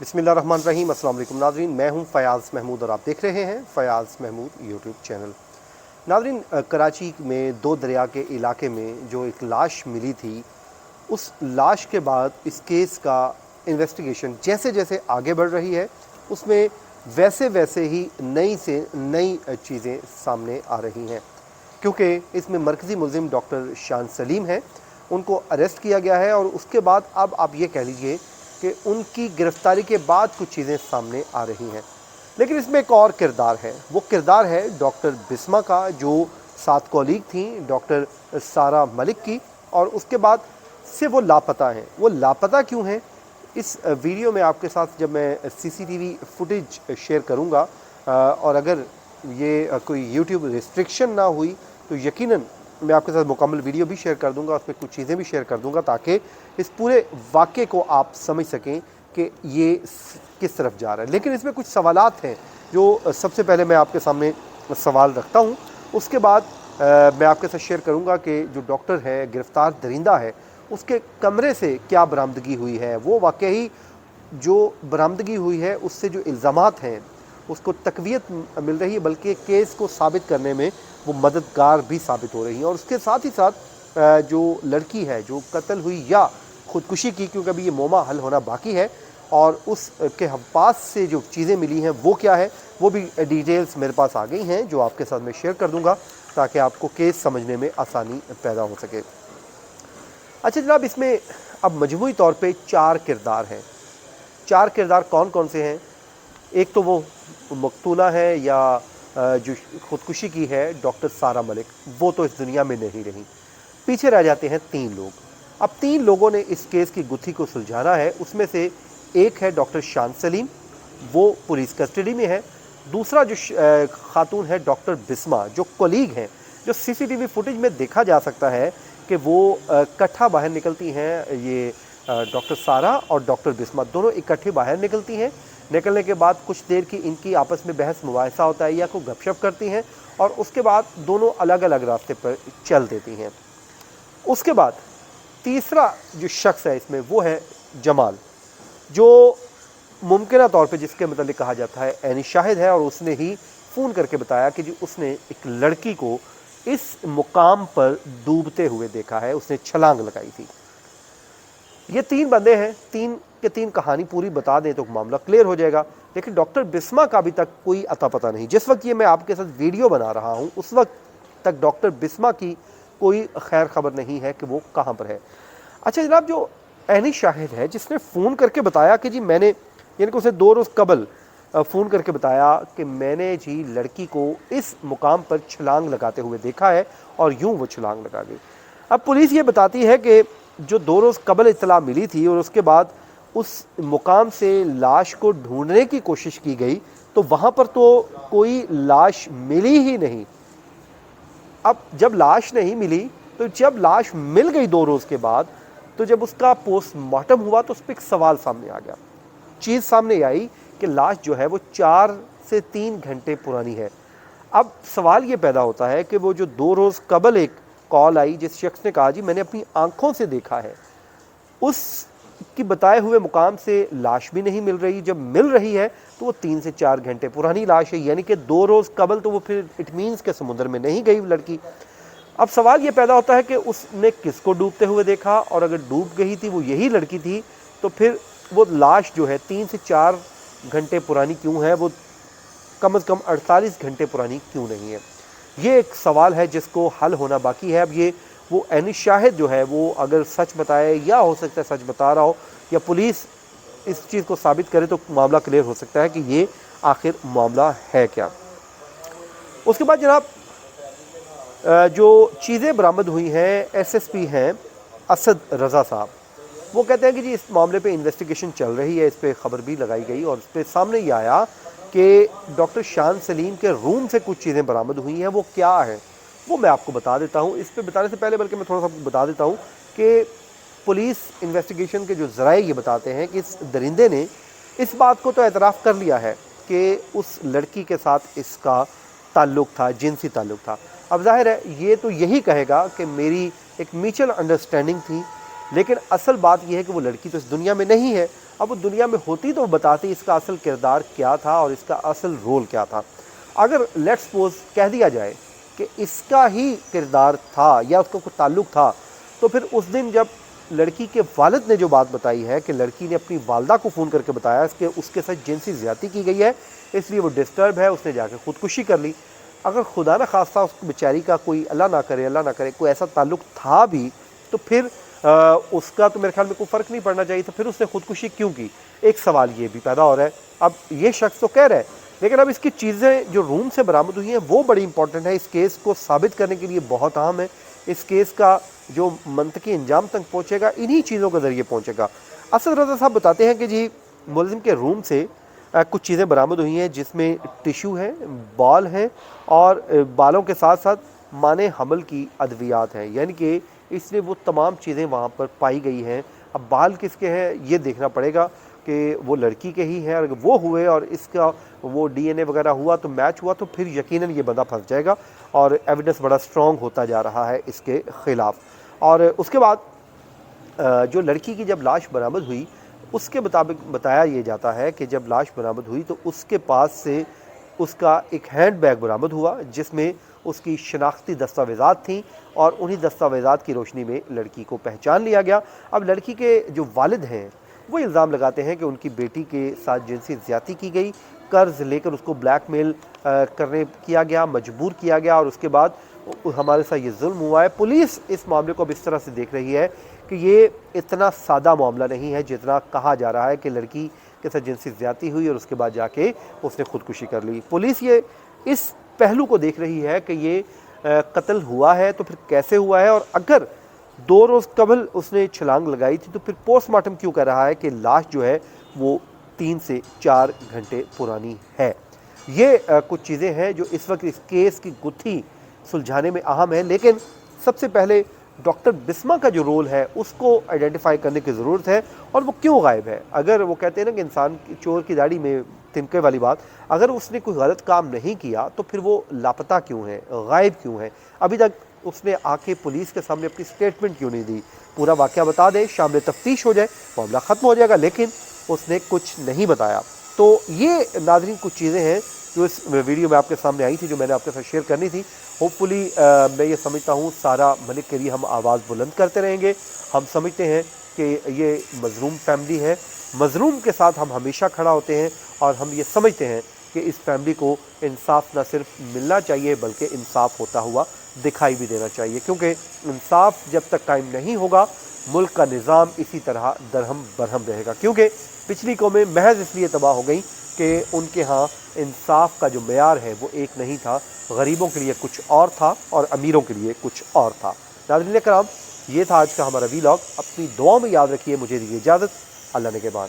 बिस्मिल्लाहिर्रहमानिर्रहीम। अस्सलाम वालेकुम नाज़रीन, मैं हूं फ़याज़ महमूद और आप देख रहे हैं फ़याज़ महमूद यूट्यूब चैनल। नाज़रीन, कराची में दो दरिया के इलाके में जो एक लाश मिली थी, उस लाश के बाद इस केस का इन्वेस्टिगेशन जैसे जैसे आगे बढ़ रही है, उसमें वैसे वैसे ही नई से नई चीज़ें सामने आ रही हैं, क्योंकि इसमें मरकज़ी मुल्ज़िम डॉक्टर शान सलीम हैं, उनको अरेस्ट किया गया है और उसके बाद अब आप ये कह लीजिए कि उनकी गिरफ़्तारी के बाद कुछ चीज़ें सामने आ रही हैं। लेकिन इसमें एक और किरदार है, वो किरदार है डॉक्टर बिस्मा का, जो साथ कॉलीग थी डॉक्टर सारा मलिक की, और उसके बाद से वो लापता हैं। वो लापता क्यों हैं, इस वीडियो में आपके साथ जब मैं सीसीटीवी फुटेज शेयर करूंगा, और अगर ये कोई यूट्यूब रिस्ट्रिक्शन ना हुई तो यकीनन मैं आपके साथ मुकम्मल वीडियो भी शेयर कर दूंगा, उसमें कुछ चीज़ें भी शेयर कर दूंगा, ताकि इस पूरे वाक़े को आप समझ सकें कि ये किस तरफ जा रहा है। लेकिन इसमें कुछ सवालात हैं जो सबसे पहले मैं आपके सामने सवाल रखता हूँ, उसके बाद मैं आपके साथ शेयर करूँगा कि जो डॉक्टर है, गिरफ़्तार दरिंदा है, उसके कमरे से क्या बरामदगी हुई है, वो वाकई जो बरामदगी हुई है उससे जो इल्ज़ामात हैं उसको तक़वियत मिल रही है, बल्कि केस को साबित करने में वो मददगार भी साबित हो रही हैं। और उसके साथ ही साथ जो लड़की है जो कत्ल हुई या ख़ुदकुशी की, क्योंकि अभी ये मोमा हल होना बाकी है, और उसके पास से जो चीज़ें मिली हैं वो क्या है, वो भी डिटेल्स मेरे पास आ गई हैं जो आपके साथ मैं शेयर कर दूँगा, ताकि आपको केस समझने में आसानी पैदा हो सके। अच्छा जनाब, इसमें अब मजमूई तौर पे 4 किरदार हैं। 4 किरदार कौन कौन से हैं? एक तो वो मकतूला है या जो ख़ुदकुशी की है डॉक्टर सारा मलिक, वो तो इस दुनिया में नहीं रही। पीछे रह जाते हैं 3 लोग। अब 3 लोगों ने इस केस की गुत्थी को सुलझाना है। उसमें से एक है डॉक्टर शान सलीम, वो पुलिस कस्टडी में है। दूसरा जो खातून है डॉक्टर बिस्मा, जो कलीग हैं, जो सीसीटीवी फुटेज में देखा जा सकता है कि वो इकट्ठा बाहर निकलती हैं। ये डॉक्टर सारा और डॉक्टर बिस्मा दोनों इकट्ठे बाहर निकलती हैं। निकलने के बाद कुछ देर की इनकी आपस में बहस मुबाहिसा होता है या कोई गपशप करती हैं, और उसके बाद दोनों अलग अलग रास्ते पर चल देती हैं। उसके बाद तीसरा जो शख्स है इसमें वो है जमाल, जो मुमकिन तौर पे जिसके मतलब कहा जाता है ऐनी शाहिद है, और उसने ही फ़ोन करके बताया कि जो उसने एक लड़की को इस मुकाम पर डूबते हुए देखा है, उसने छलांग लगाई थी। ये 3 बंदे हैं, 3 के 3 कहानी पूरी बता दें तो मामला क्लियर हो जाएगा। लेकिन डॉक्टर बिस्मा का अभी तक कोई अता पता नहीं। जिस वक्त ये मैं आपके साथ वीडियो बना रहा हूँ उस वक्त तक डॉक्टर बिस्मा की कोई खैर खबर नहीं है कि वो कहाँ पर है। अच्छा जनाब, जो ऐनी शाहिद है जिसने फ़ोन करके बताया कि जी मैंने, यानी कि उसे 2 रोज़ कबल फ़ोन करके बताया कि मैंने जी लड़की को इस मुकाम पर छलांग लगाते हुए देखा है, और यूं वो छलांग लगा गई। अब पुलिस ये बताती है कि जो 2 रोज़ कबल इत्तला मिली थी और उसके बाद उस मुकाम से लाश को ढूंढने की कोशिश की गई, तो वहाँ पर तो कोई लाश मिली ही नहीं। अब जब लाश नहीं मिली, तो जब लाश मिल गई 2 रोज़ के बाद, तो जब उसका पोस्टमार्टम हुआ तो उस पर एक सवाल सामने आ गया। चीज़ सामने आई कि लाश जो है वो 4 से 3 घंटे पुरानी है। अब सवाल ये पैदा होता है कि वो जो 2 रोज़ कबल एक कॉल आई जिस शख्स ने कहा जी मैंने अपनी आंखों से देखा है, उसकी बताए हुए मुकाम से लाश भी नहीं मिल रही। जब मिल रही है तो वो 3 से 4 घंटे पुरानी लाश है, यानी कि 2 रोज़ कबल तो वो फिर इट मीन्स के समुद्र में नहीं गई लड़की। अब सवाल ये पैदा होता है कि उसने किसको डूबते हुए देखा, और अगर डूब गई थी वो यही लड़की थी, तो फिर वो लाश जो है 3 से 4 घंटे पुरानी क्यों है, वो कम से कम 48 घंटे पुरानी क्यों नहीं है? ये एक सवाल है जिसको हल होना बाकी है। अब ये वो ऐनी शाहिद जो है वो अगर सच बताए, या हो सकता है सच बता रहा हो, या पुलिस इस चीज़ को साबित करे, तो मामला क्लियर हो सकता है कि ये आखिर मामला है क्या। उसके बाद जनाब, जो चीज़ें बरामद हुई हैं, एसएसपी हैं असद रज़ा साहब, वो कहते हैं कि जी इस मामले पे इन्वेस्टिगेशन चल रही है, इस पर ख़बर भी लगाई गई, और इस पर सामने ये आया कि डॉक्टर शान सलीम के रूम से कुछ चीज़ें बरामद हुई हैं। वो क्या है वो मैं आपको बता देता हूँ। इस पे बताने से पहले बल्कि मैं थोड़ा सा बता देता हूँ कि पुलिस इन्वेस्टिगेशन के जो ज़राए ये बताते हैं कि इस दरिंदे ने इस बात को तो एतराफ़ कर लिया है कि उस लड़की के साथ इसका ताल्लुक़ था, जिनसी ताल्लुक़ था। अब जाहिर है ये तो यही कहेगा कि मेरी एक म्यूचुअल अंडरस्टैंडिंग थी, लेकिन असल बात यह है कि वो लड़की तो इस दुनिया में नहीं है। अब वो दुनिया में होती तो वो बताती इसका असल किरदार क्या था और इसका असल रोल क्या था। अगर लेट्स सपोज कह दिया जाए कि इसका ही किरदार था या उसका कोई ताल्लुक़ था, तो फिर उस दिन जब लड़की के वालिद ने जो बात बताई है कि लड़की ने अपनी वालदा को फ़ोन करके बताया कि उसके साथ जिनसी ज़्यादती की गई है, इसलिए वो डिस्टर्ब है, उसने जाकर ख़ुदकुशी कर ली। अगर खुदा न खास्ता उस बेचारी का कोई अल्लाह ना करे कोई ऐसा ताल्लुक़ था भी, तो फिर उसका तो मेरे ख्याल में कोई फ़र्क नहीं पड़ना चाहिए था, फिर उसने ख़ुदकुशी क्यों की? एक सवाल ये भी पैदा हो रहा है। अब ये शख्स तो कह रहा है, लेकिन अब इसकी चीज़ें जो रूम से बरामद हुई हैं वो बड़ी इंपॉर्टेंट है, इस केस को साबित करने के लिए बहुत अहम है। इस केस का जो मंतकी अंजाम तक पहुँचेगा इन्हीं चीज़ों के ज़रिए पहुँचेगा। असद रज़ा साहब बताते हैं कि जी मुलज़िम के रूम से कुछ चीज़ें बरामद हुई हैं जिसमें टिश्यू है, बाल हैं और बालों के साथ साथ माने हमल की अद्वियात हैं, यानी कि इसलिए वो तमाम चीज़ें वहाँ पर पाई गई हैं। अब बाल किसके हैं ये देखना पड़ेगा कि वो लड़की के ही हैं, अगर वो हुए और इसका वो डीएनए वगैरह हुआ तो मैच हुआ तो फिर यकीनन ये बंदा फंस जाएगा और एविडेंस बड़ा स्ट्रॉन्ग होता जा रहा है इसके ख़िलाफ़। और उसके बाद जो लड़की की जब लाश बरामद हुई उसके मुताबिक बताया ये जाता है कि जब लाश बरामद हुई तो उसके पास से उसका एक हैंड बैग बरामद हुआ जिसमें उसकी शनाख्ती दस्तावेज़ात थीं और उन्हीं दस्तावेज़ात की रोशनी में लड़की को पहचान लिया गया। अब लड़की के जो वालिद हैं वो इल्ज़ाम लगाते हैं कि उनकी बेटी के साथ जिनसी ज़्यादती की गई, कर्ज़ लेकर उसको ब्लैकमेल किया गया, मजबूर किया गया और उसके बाद हमारे साथ ये जुल्म हुआ है। पुलिस इस मामले को अब इस तरह से देख रही है कि ये इतना सादा मामला नहीं है जितना कहा जा रहा है कि लड़की के साथ जिनसी ज़्यादती हुई और उसके बाद जाके उसने ख़ुदकुशी कर ली। पुलिस ये इस पहलू को देख रही है कि ये कत्ल हुआ है तो फिर कैसे हुआ है, और अगर 2 रोज़ कबल उसने छलांग लगाई थी तो फिर पोस्टमार्टम क्यों कर रहा है कि लाश जो है वो 3 से 4 घंटे पुरानी है। ये कुछ चीज़ें हैं जो इस वक्त इस केस की गुत्थी सुलझाने में अहम है, लेकिन सबसे पहले डॉक्टर बिस्मा का जो रोल है उसको आइडेंटिफाई करने की ज़रूरत है और वो क्यों गायब है। अगर वो कहते हैं ना कि इंसान चोर की दाढ़ी में तिनके वाली बात, अगर उसने कोई गलत काम नहीं किया तो फिर वो लापता क्यों है, गायब क्यों है, अभी तक उसने आके पुलिस के सामने अपनी स्टेटमेंट क्यों नहीं दी। पूरा वाक़या बता दे, शामिल तफ्तीश हो जाए, मामला ख़त्म हो जाएगा, लेकिन उसने कुछ नहीं बताया। तो ये नाज़रीन कुछ चीज़ें हैं जो इस वीडियो में आपके सामने आई थी, जो मैंने आपके साथ शेयर करनी थी। होपफुली मैं ये समझता हूँ सारा मलिक के लिए हम आवाज़ बुलंद करते रहेंगे। हम समझते हैं कि ये मज़लूम फैमिली है, मज़लूम के साथ हम हमेशा खड़ा होते हैं और हम ये समझते हैं कि इस फैमिली को इंसाफ न सिर्फ मिलना चाहिए बल्कि इंसाफ होता हुआ दिखाई भी देना चाहिए, क्योंकि इंसाफ जब तक कायम नहीं होगा मुल्क का निज़ाम इसी तरह दरहम बरहम रहेगा। क्योंकि पिछली कौमें महज इसलिए तबाह हो गई कि उनके यहाँ इंसाफ का जो मेयार है वो एक नहीं था, गरीबों के लिए कुछ और था और अमीरों के लिए कुछ और था। नाज़रीन कराम, ये था आज का हमारा वीलॉग। अपनी दुआओं में याद रखिए। मुझे दीजिए इजाज़त। अल्लाह निगहबान।